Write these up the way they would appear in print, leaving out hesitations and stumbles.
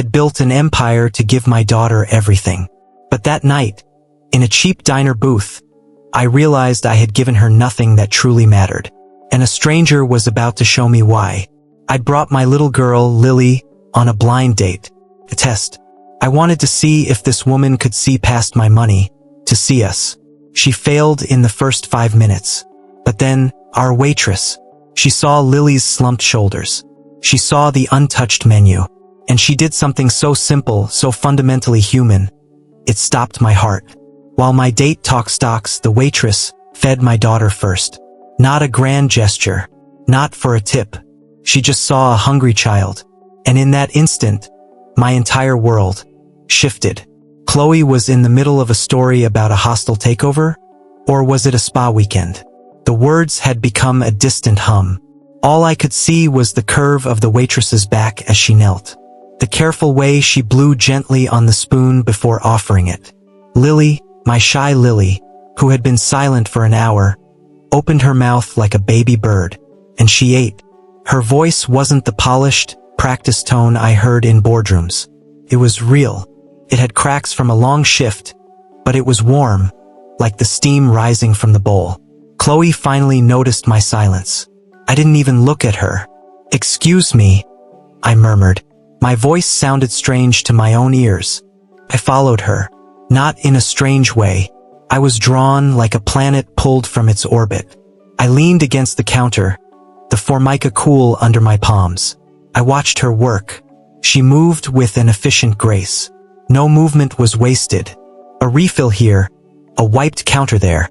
had built an empire to give my daughter everything. But that night, in a cheap diner booth, I realized I had given her nothing that truly mattered. And a stranger was about to show me why. I'd brought my little girl, Lily, on a blind date. A test. I wanted to see if this woman could see past my money, to see us. She failed in the first 5 minutes. But then, our waitress. She saw Lily's slumped shoulders. She saw the untouched menu. And she did something so simple, so fundamentally human. It stopped my heart. While my date talked stocks, the waitress fed my daughter first. Not a grand gesture. Not for a tip. She just saw a hungry child. And in that instant, my entire world shifted. Chloe was in the middle of a story about a hostile takeover? Or was it a spa weekend? The words had become a distant hum. All I could see was the curve of the waitress's back as she knelt. The careful way she blew gently on the spoon before offering it. Lily, my shy Lily, who had been silent for an hour, opened her mouth like a baby bird, and she ate. Her voice wasn't the polished, practiced tone I heard in boardrooms. It was real. It had cracks from a long shift, but it was warm, like the steam rising from the bowl. Chloe finally noticed my silence. I didn't even look at her. "Excuse me," I murmured. My voice sounded strange to my own ears. I followed her. Not in a strange way. I was drawn like a planet pulled from its orbit. I leaned against the counter, the formica cool under my palms. I watched her work. She moved with an efficient grace. No movement was wasted. A refill here, a wiped counter there.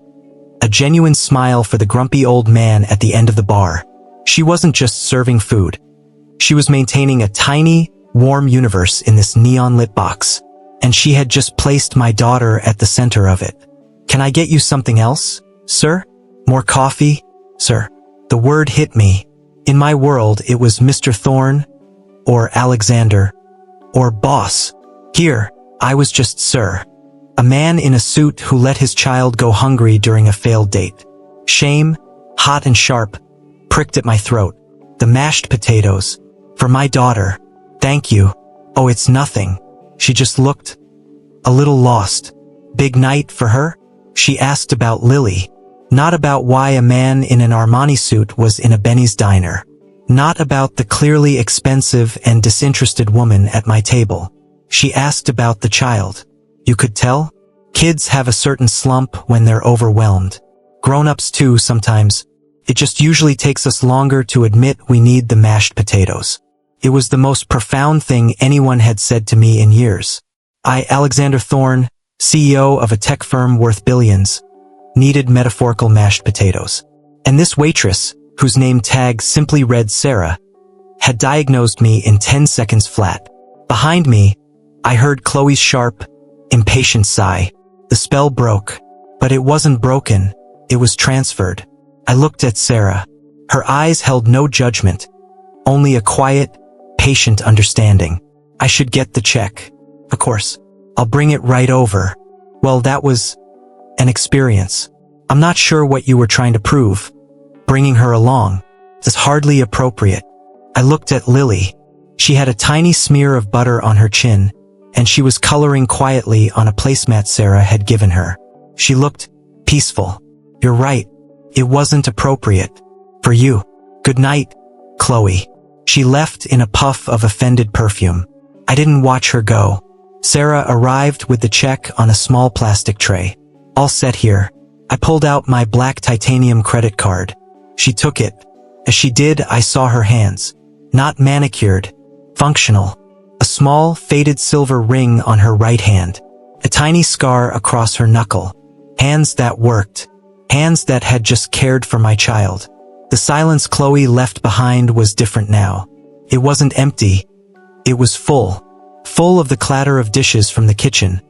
A genuine smile for the grumpy old man at the end of the bar. She wasn't just serving food. She was maintaining a tiny, warm universe in this neon-lit box. And she had just placed my daughter at the center of it. "Can I get you something else, sir? More coffee, sir?" The word hit me. In my world, it was Mr. Thorne, or Alexander, or boss. Here, I was just sir. A man in a suit who let his child go hungry during a failed date. Shame, hot and sharp, pricked at my throat. The mashed potatoes. For my daughter. Thank you. Oh, it's nothing. She just looked a little lost. Big night for her? She asked about Lily. Not about why a man in an Armani suit was in a Benny's diner. Not about the clearly expensive and disinterested woman at my table. She asked about the child. You could tell? Kids have a certain slump when they're overwhelmed. Grown-ups too sometimes. It just usually takes us longer to admit we need the mashed potatoes. It was the most profound thing anyone had said to me in years. I, Alexander Thorne, CEO of a tech firm worth billions, needed metaphorical mashed potatoes. And this waitress, whose name tag simply read Sarah, had diagnosed me in 10 seconds flat. Behind me, I heard Chloe's sharp, impatient sigh. The spell broke. But it wasn't broken, it was transferred. I looked at Sarah. Her eyes held no judgment, only a quiet, patient understanding. I should get the check. Of course. I'll bring it right over. Well, that was an experience. I'm not sure what you were trying to prove. Bringing her along. It's hardly appropriate. I looked at Lily. She had a tiny smear of butter on her chin, and she was coloring quietly on a placemat Sarah had given her. She looked peaceful. You're right. It wasn't appropriate. For you. Good night, Chloe. She left in a puff of offended perfume. I didn't watch her go. Sarah arrived with the check on a small plastic tray. All set here. I pulled out my black titanium credit card. She took it. As she did, I saw her hands. Not manicured. Functional. A small, faded silver ring on her right hand. A tiny scar across her knuckle. Hands that worked. Hands that had just cared for my child. The silence Chloe left behind was different now. It wasn't empty. It was full. Full of the clatter of dishes from the kitchen,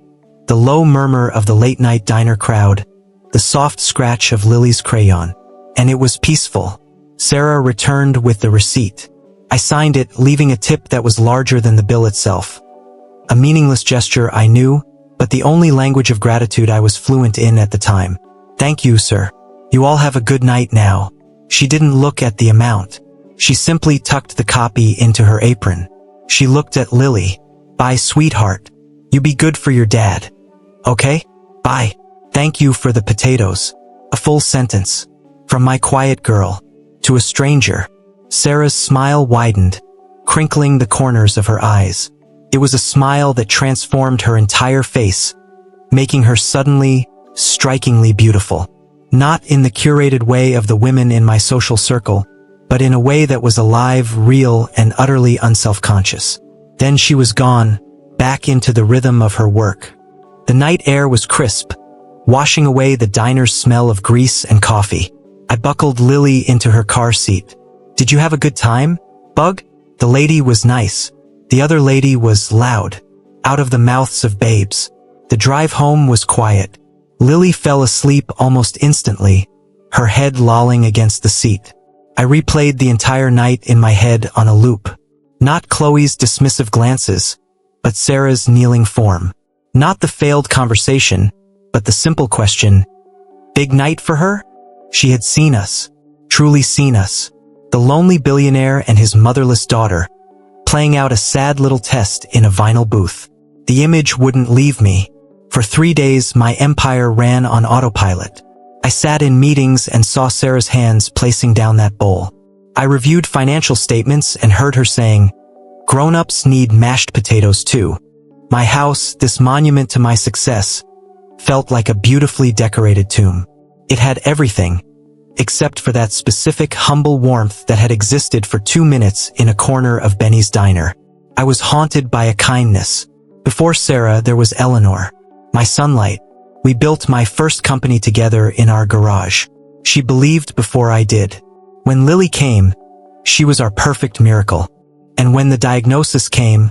the low murmur of the late-night diner crowd, the soft scratch of Lily's crayon. And it was peaceful. Sarah returned with the receipt. I signed it, leaving a tip that was larger than the bill itself. A meaningless gesture, I knew, but the only language of gratitude I was fluent in at the time. Thank you, sir. You all have a good night now. She didn't look at the amount. She simply tucked the copy into her apron. She looked at Lily. Bye, sweetheart. You be good for your dad. Okay? Bye. Thank you for the potatoes. A full sentence. From my quiet girl to a stranger. Sarah's smile widened, crinkling the corners of her eyes. It was a smile that transformed her entire face, making her suddenly, strikingly beautiful. Not in the curated way of the women in my social circle, but in a way that was alive, real, and utterly unselfconscious. Then she was gone, back into the rhythm of her work. The night air was crisp, washing away the diner's smell of grease and coffee. I buckled Lily into her car seat. Did you have a good time, Bug? The lady was nice. The other lady was loud, out of the mouths of babes. The drive home was quiet. Lily fell asleep almost instantly, her head lolling against the seat. I replayed the entire night in my head on a loop. Not Chloe's dismissive glances, but Sarah's kneeling form. Not the failed conversation, but the simple question, big night for her? She had seen us, truly seen us. The lonely billionaire and his motherless daughter, playing out a sad little test in a vinyl booth. The image wouldn't leave me. For 3 days, my empire ran on autopilot. I sat in meetings and saw Sarah's hands placing down that bowl. I reviewed financial statements and heard her saying, "Grown-ups need mashed potatoes too." My house, this monument to my success, felt like a beautifully decorated tomb. It had everything, except for that specific humble warmth that had existed for 2 minutes in a corner of Benny's diner. I was haunted by a kindness. Before Sarah, there was Eleanor, my sunlight. We built my first company together in our garage. She believed before I did. When Lily came, she was our perfect miracle. And when the diagnosis came,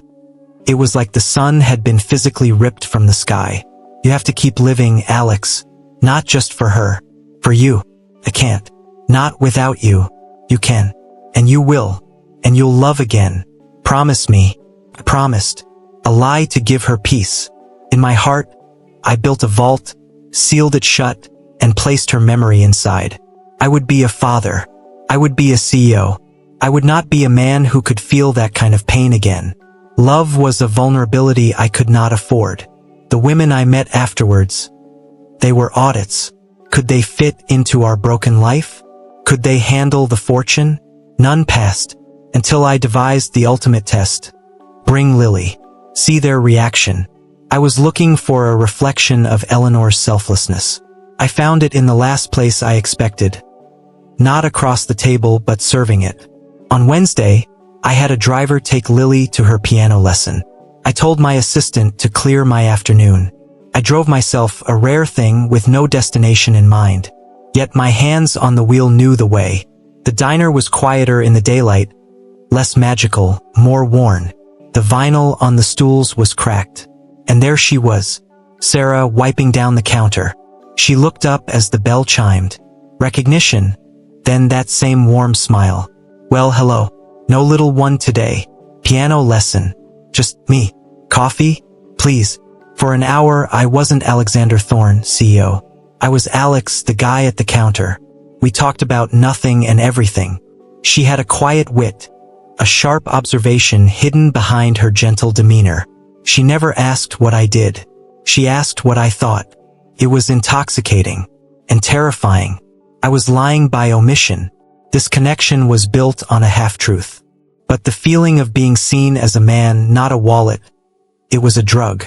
it was like the sun had been physically ripped from the sky. You have to keep living, Alex. Not just for her. For you. I can't. Not without you. You can. And you will. And you'll love again. Promise me. I promised. A lie to give her peace. In my heart, I built a vault, sealed it shut, and placed her memory inside. I would be a father. I would be a CEO. I would not be a man who could feel that kind of pain again. Love was a vulnerability I could not afford. The women I met afterwards, they were audits. Could they fit into our broken life? Could they handle the fortune? None passed, until I devised the ultimate test. Bring Lily. See their reaction. I was looking for a reflection of Eleanor's selflessness. I found it in the last place I expected. Not across the table, but serving it. On Wednesday, I had a driver take Lily to her piano lesson. I told my assistant to clear my afternoon. I drove myself, a rare thing, with no destination in mind. Yet my hands on the wheel knew the way. The diner was quieter in the daylight, less magical, more worn. The vinyl on the stools was cracked. And there she was, Sarah, wiping down the counter. She looked up as the bell chimed. Recognition, then that same warm smile. Well, hello. No little one today. Piano lesson. Just me. Coffee? Please. For an hour, I wasn't Alexander Thorne, CEO. I was Alex, the guy at the counter. We talked about nothing and everything. She had a quiet wit, a sharp observation hidden behind her gentle demeanor. She never asked what I did. She asked what I thought. It was intoxicating and terrifying. I was lying by omission. This connection was built on a half-truth. But the feeling of being seen as a man, not a wallet, it was a drug.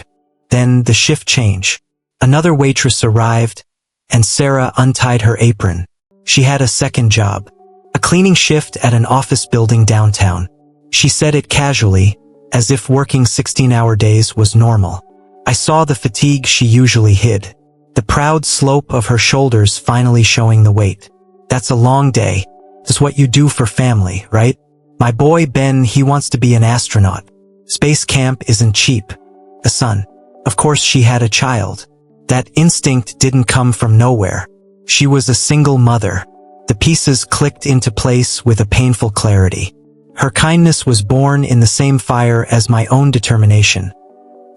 Then the shift changed. Another waitress arrived, and Sarah untied her apron. She had a second job, a cleaning shift at an office building downtown. She said it casually, as if working 16-hour days was normal. I saw the fatigue she usually hid, the proud slope of her shoulders finally showing the weight. That's a long day. That's what you do for family, right? My boy Ben, he wants to be an astronaut. Space camp isn't cheap. A son. Of course she had a child. That instinct didn't come from nowhere. She was a single mother. The pieces clicked into place with a painful clarity. Her kindness was born in the same fire as my own determination.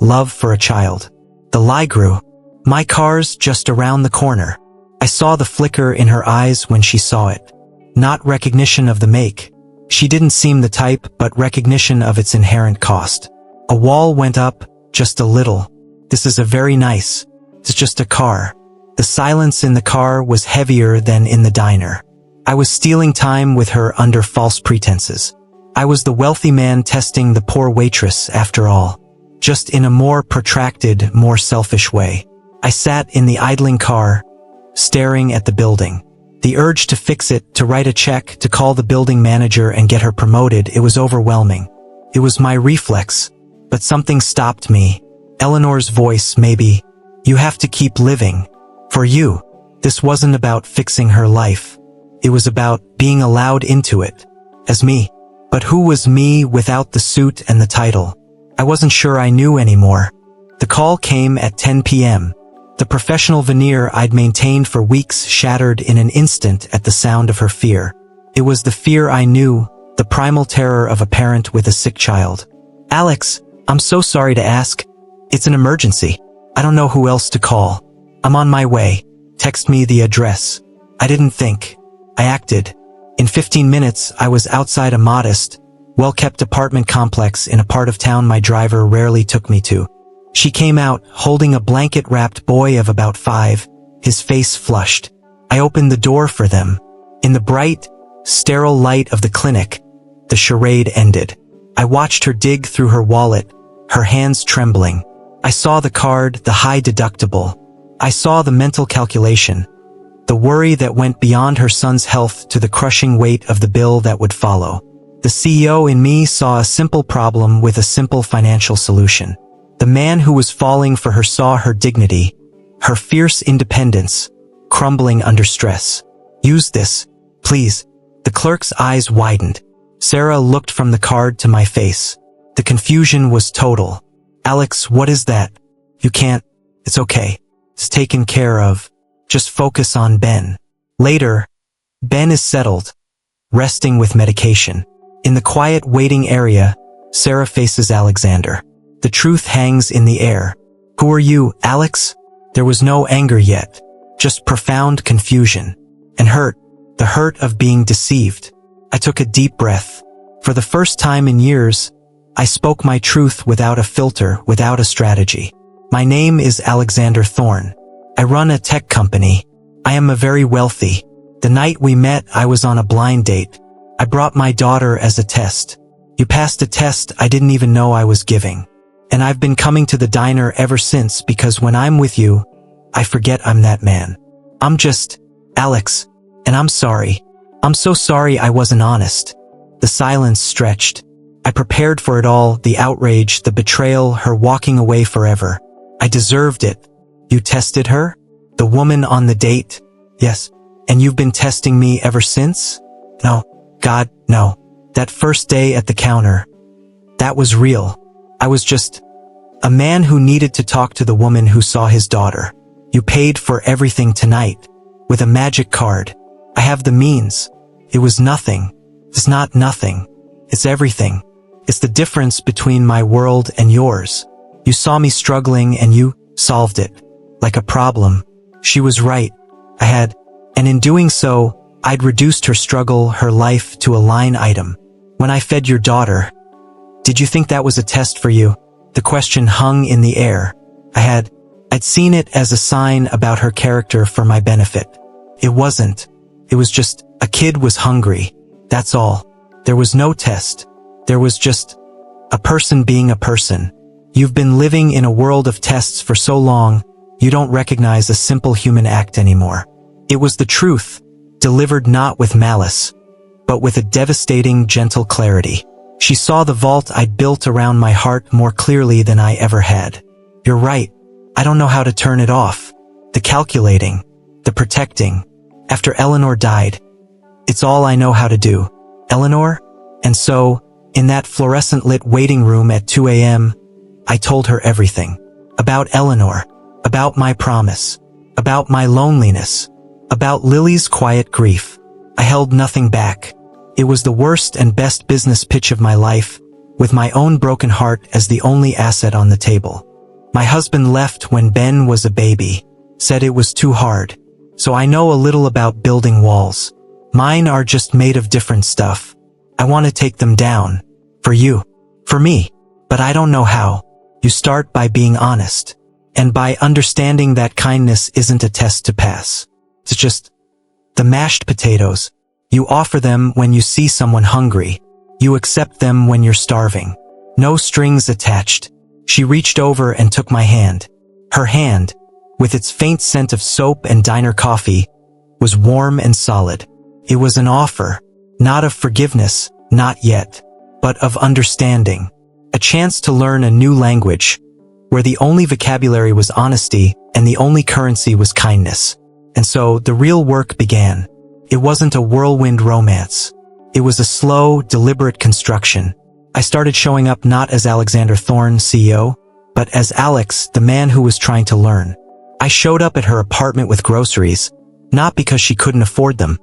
Love for a child. The lie grew. My car's just around the corner. I saw the flicker in her eyes when she saw it. Not recognition of the make. She didn't seem the type, but recognition of its inherent cost. A wall went up, just a little. This is a very nice. It's just a car. The silence in the car was heavier than in the diner. I was stealing time with her under false pretenses. I was the wealthy man testing the poor waitress after all. Just in a more protracted, more selfish way. I sat in the idling car, staring at the building. The urge to fix it, to write a check, to call the building manager and get her promoted, it was overwhelming. It was my reflex, but something stopped me. Eleanor's voice, maybe. You have to keep living. For you. This wasn't about fixing her life. It was about being allowed into it. As me. But who was me without the suit and the title? I wasn't sure I knew anymore. The call came at 10 p.m. The professional veneer I'd maintained for weeks shattered in an instant at the sound of her fear. It was the fear I knew, the primal terror of a parent with a sick child. Alex, I'm so sorry to ask. It's an emergency. I don't know who else to call. I'm on my way. Text me the address. I didn't think. I acted. In 15 minutes, I was outside a modest, well-kept apartment complex in a part of town my driver rarely took me to. She came out, holding a blanket-wrapped boy of about 5, his face flushed. I opened the door for them. In the bright, sterile light of the clinic, the charade ended. I watched her dig through her wallet, her hands trembling. I saw the card, the high deductible. I saw the mental calculation, the worry that went beyond her son's health to the crushing weight of the bill that would follow. The CEO in me saw a simple problem with a simple financial solution. The man who was falling for her saw her dignity, her fierce independence, crumbling under stress. Use this, please. The clerk's eyes widened. Sarah looked from the card to my face. The confusion was total. Alex, what is that? You can't. It's okay. It's taken care of. Just focus on Ben. Later, Ben is settled, resting with medication. In the quiet waiting area, Sarah faces Alexander. The truth hangs in the air. Who are you, Alex? There was no anger yet, just profound confusion. And hurt, the hurt of being deceived. I took a deep breath. For the first time in years, I spoke my truth without a filter, without a strategy. My name is Alexander Thorne. I run a tech company. I am a very wealthy. The night we met, I was on a blind date. I brought my daughter as a test. You passed a test I didn't even know I was giving. And I've been coming to the diner ever since because when I'm with you, I forget I'm that man. I'm just Alex, and I'm sorry. I'm so sorry I wasn't honest. The silence stretched. I prepared for it all, the outrage, the betrayal, her walking away forever. I deserved it. You tested her? The woman on the date? Yes. And you've been testing me ever since? No. God, no. That first day at the counter. That was real. I was just a man who needed to talk to the woman who saw his daughter. You paid for everything tonight. With a magic card. I have the means. It was nothing. It's not nothing. It's everything. It's the difference between my world and yours. You saw me struggling and you solved it. Like a problem. She was right. I had. And in doing so, I'd reduced her struggle, her life, to a line item. When I fed your daughter. Did you think that was a test for you? The question hung in the air. I'd seen it as a sign about her character for my benefit. It wasn't. It was just, a kid was hungry. That's all. There was no test. There was just a person being a person. You've been living in a world of tests for so long, you don't recognize a simple human act anymore. It was the truth, delivered not with malice, but with a devastating, gentle clarity. She saw the vault I'd built around my heart more clearly than I ever had. You're right. I don't know how to turn it off. The calculating, the protecting. After Eleanor died, it's all I know how to do. Eleanor? And so, in that fluorescent-lit waiting room at 2 a.m., I told her everything. About Eleanor. About my promise. About my loneliness. About Lily's quiet grief. I held nothing back. It was the worst and best business pitch of my life, with my own broken heart as the only asset on the table. My husband left when Ben was a baby, said it was too hard. So I know a little about building walls. Mine are just made of different stuff. I want to take them down. For you. For me. But I don't know how. You start by being honest. And by understanding that kindness isn't a test to pass. It's just the mashed potatoes. You offer them when you see someone hungry. You accept them when you're starving. No strings attached. She reached over and took my hand. Her hand, with its faint scent of soap and diner coffee, was warm and solid. It was an offer, not of forgiveness, not yet, but of understanding. A chance to learn a new language, where the only vocabulary was honesty and the only currency was kindness. And so the real work began. It wasn't a whirlwind romance. It was a slow, deliberate construction. I started showing up not as Alexander Thorne, CEO, but as Alex, the man who was trying to learn. I showed up at her apartment with groceries, not because she couldn't afford them,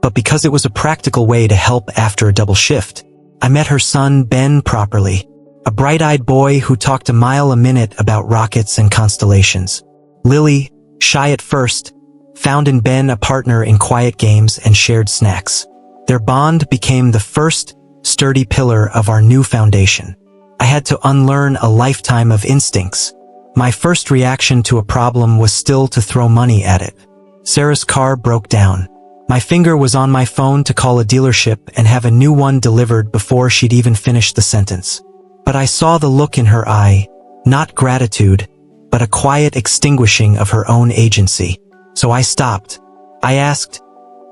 but because it was a practical way to help after a double shift. I met her son, Ben, properly. A bright-eyed boy who talked a mile a minute about rockets and constellations. Lily, shy at first, found in Ben a partner in quiet games and shared snacks. Their bond became the first sturdy pillar of our new foundation. I had to unlearn a lifetime of instincts. My first reaction to a problem was still to throw money at it. Sarah's car broke down. My finger was on my phone to call a dealership and have a new one delivered before she'd even finished the sentence. But I saw the look in her eye, not gratitude, but a quiet extinguishing of her own agency. So I stopped. I asked,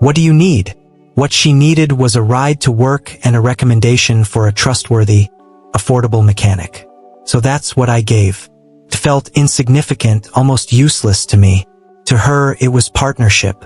"What do you need?" What she needed was a ride to work and a recommendation for a trustworthy, affordable mechanic. So that's what I gave. It felt insignificant, almost useless to me. To her, it was partnership.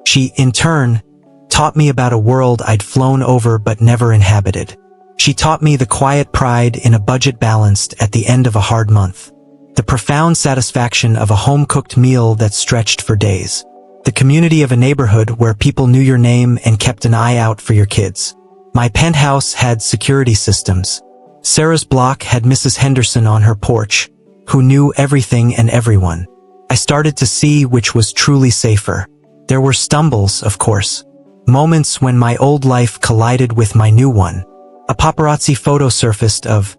She, in turn, taught me about a world I'd flown over but never inhabited. She taught me the quiet pride in a budget balanced at the end of a hard month. The profound satisfaction of a home-cooked meal that stretched for days. The community of a neighborhood where people knew your name and kept an eye out for your kids. My penthouse had security systems. Sarah's block had Mrs. Henderson on her porch, who knew everything and everyone. I started to see which was truly safer. There were stumbles, of course. Moments when my old life collided with my new one. A paparazzi photo surfaced of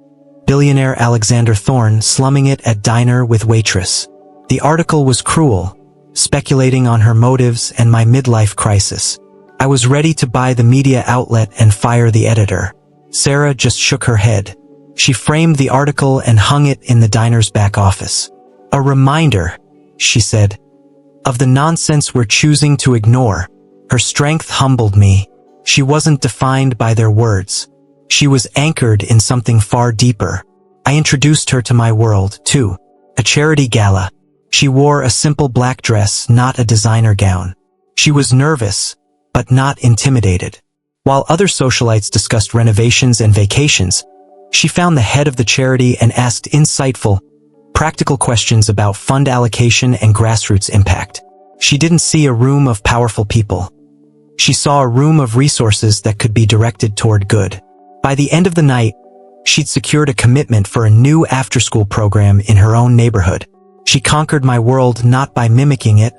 billionaire Alexander Thorne slumming it at diner with Waitress. The article was cruel, speculating on her motives and my midlife crisis. I was ready to buy the media outlet and fire the editor. Sarah just shook her head. She framed the article and hung it in the diner's back office. A reminder, she said, of the nonsense we're choosing to ignore. Her strength humbled me. She wasn't defined by their words. She was anchored in something far deeper. I introduced her to my world, too. A charity gala. She wore a simple black dress, not a designer gown. She was nervous, but not intimidated. While other socialites discussed renovations and vacations, she found the head of the charity and asked insightful, practical questions about fund allocation and grassroots impact. She didn't see a room of powerful people. She saw a room of resources that could be directed toward good. By the end of the night, she'd secured a commitment for a new after-school program in her own neighborhood. She conquered my world not by mimicking it,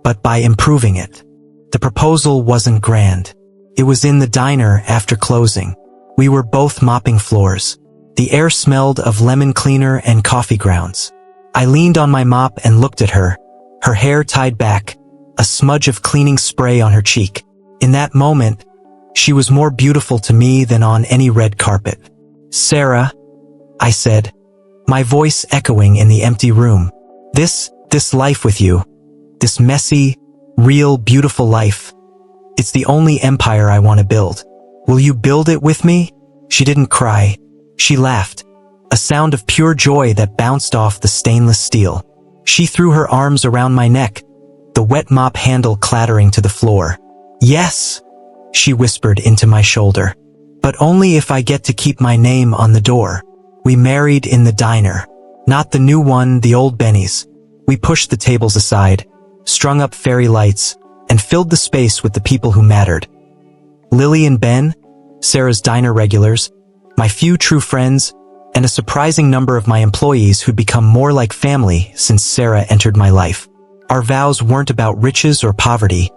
but by improving it. The proposal wasn't grand. It was in the diner after closing. We were both mopping floors. The air smelled of lemon cleaner and coffee grounds. I leaned on my mop and looked at her, her hair tied back, a smudge of cleaning spray on her cheek. In that moment, she was more beautiful to me than on any red carpet. "Sarah," I said, my voice echoing in the empty room. This life with you, this messy, real, beautiful life, it's the only empire I want to build. Will you build it with me?" She didn't cry. She laughed, a sound of pure joy that bounced off the stainless steel. She threw her arms around my neck, the wet mop handle clattering to the floor. "Yes," she whispered into my shoulder, "but only if I get to keep my name on the door." We married in the diner. Not the new one, the old Benny's. We pushed the tables aside, strung up fairy lights, and filled the space with the people who mattered. Lily and Ben, Sarah's diner regulars, my few true friends, and a surprising number of my employees who'd become more like family since Sarah entered my life. Our vows weren't about riches or poverty,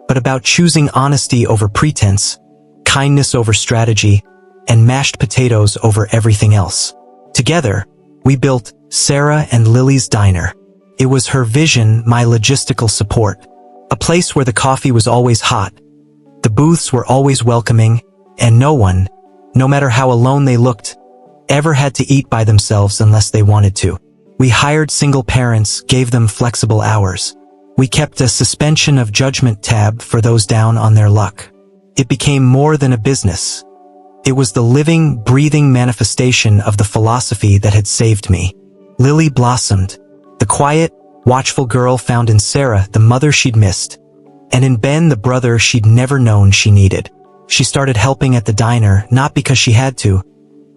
but about choosing honesty over pretense, kindness over strategy, and mashed potatoes over everything else. Together, we built Sarah and Lily's Diner. It was her vision, my logistical support. A place where the coffee was always hot, the booths were always welcoming, and no one, no matter how alone they looked, ever had to eat by themselves unless they wanted to. We hired single parents, gave them flexible hours. We kept a suspension of judgment tab for those down on their luck. It became more than a business. It was the living, breathing manifestation of the philosophy that had saved me. Lily blossomed, the quiet, watchful girl found in Sarah, the mother she'd missed, and in Ben, the brother she'd never known she needed. She started helping at the diner, not because she had to,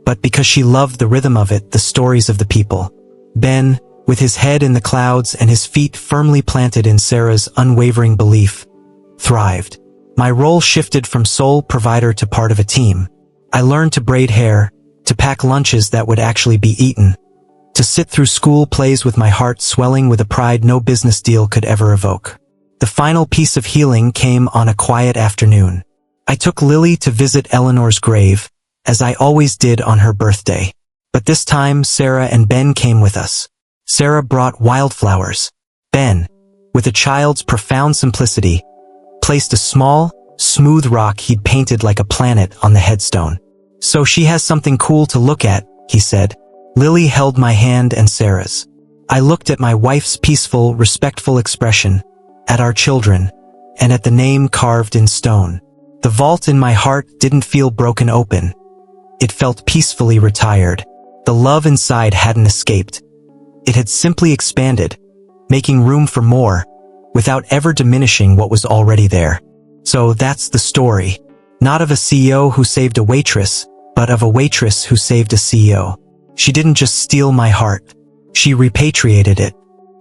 but because she loved the rhythm of it, the stories of the people. Ben, with his head in the clouds and his feet firmly planted in Sarah's unwavering belief, thrived. My role shifted from sole provider to part of a team. I learned to braid hair, to pack lunches that would actually be eaten, to sit through school plays with my heart swelling with a pride no business deal could ever evoke. The final piece of healing came on a quiet afternoon. I took Lily to visit Eleanor's grave, as I always did on her birthday. But this time, Sarah and Ben came with us. Sarah brought wildflowers. Ben, with a child's profound simplicity, placed a small, smooth rock he'd painted like a planet on the headstone. "So she has something cool to look at," he said. Lily held my hand and Sarah's. I looked at my wife's peaceful, respectful expression, at our children, and at the name carved in stone. The vault in my heart didn't feel broken open. It felt peacefully retired. The love inside hadn't escaped. It had simply expanded, making room for more, without ever diminishing what was already there. So that's the story. Not of a CEO who saved a waitress, but of a waitress who saved a CEO. She didn't just steal my heart. She repatriated it.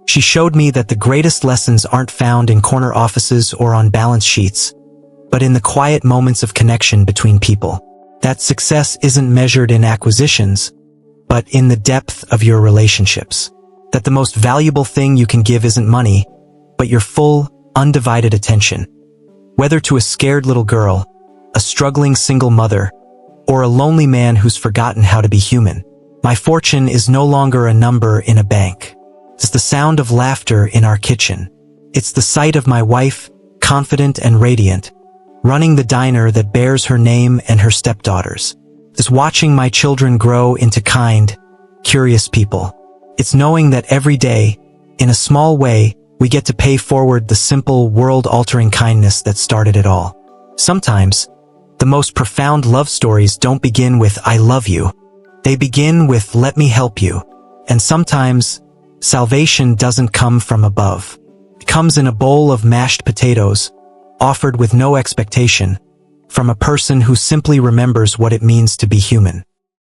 She showed me that the greatest lessons aren't found in corner offices or on balance sheets, but in the quiet moments of connection between people. That success isn't measured in acquisitions, but in the depth of your relationships. That the most valuable thing you can give isn't money, but your full, undivided attention. Whether to a scared little girl, a struggling single mother, or a lonely man who's forgotten how to be human, my fortune is no longer a number in a bank. It's the sound of laughter in our kitchen. It's the sight of my wife, confident and radiant, running the diner that bears her name and her stepdaughters. It's watching my children grow into kind, curious people. It's knowing that every day, in a small way, we get to pay forward the simple, world-altering kindness that started it all. Sometimes, the most profound love stories don't begin with "I love you." They begin with "Let me help you." And sometimes, salvation doesn't come from above. It comes in a bowl of mashed potatoes, offered with no expectation, from a person who simply remembers what it means to be human.